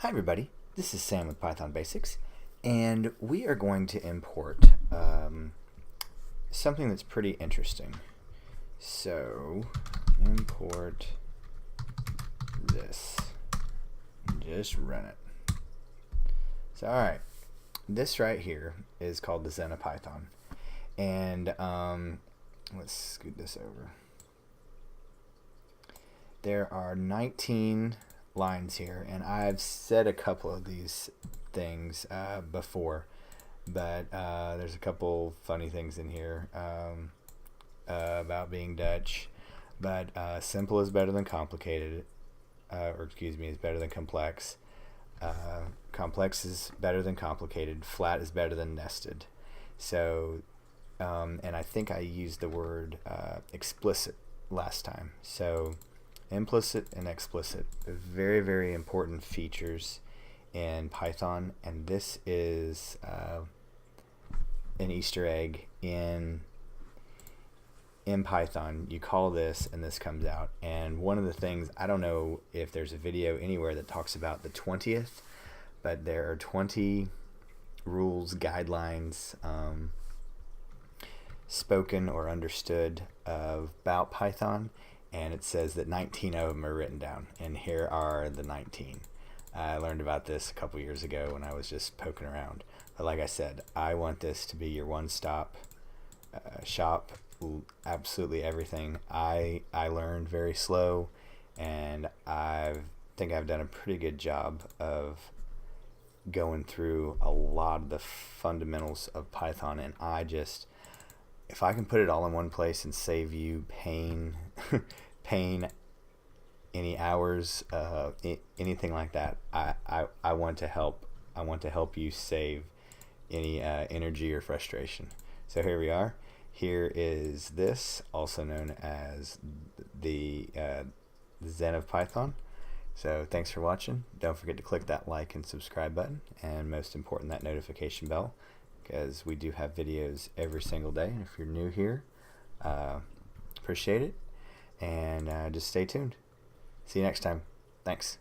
Hi everybody, this is Sam with Python Basics, and we are going to import something that's pretty interesting. So, import this, and just run it. So alright, this right here is called the Zen of Python, and let's scoot this over. There are 19 lines here, and I've said a couple of these things before, but there's a couple funny things in here about being Dutch, but simple is better than complicated, or excuse me, is better than complex. Complex is better than complicated. Flat is better than nested. So, and I think I used the word explicit last time. So implicit and explicit, very, very important features in Python, and this is an Easter egg in Python. You call this and this comes out, and one of the things, I don't know if there's a video anywhere that talks about the 20th, but there are 20 rules, guidelines, spoken or understood about Python, and it says that 19 of them are written down, and here are the 19. I learned about this a couple years ago when I was just poking around, but like I said, I want this to be your one-stop shop. Absolutely everything. I learned very slow, and I think I've done a pretty good job of going through a lot of the fundamentals of Python, and if I can put it all in one place and save you pain, any hours, anything like that, I want to help. I want to help you save any energy or frustration. So here we are. Here is this, also known as the Zen of Python. So thanks for watching. Don't forget to click that like and subscribe button, and most important, that notification bell, because we do have videos every single day. And if you're new here, appreciate it, and just stay tuned. See you next time. Thanks.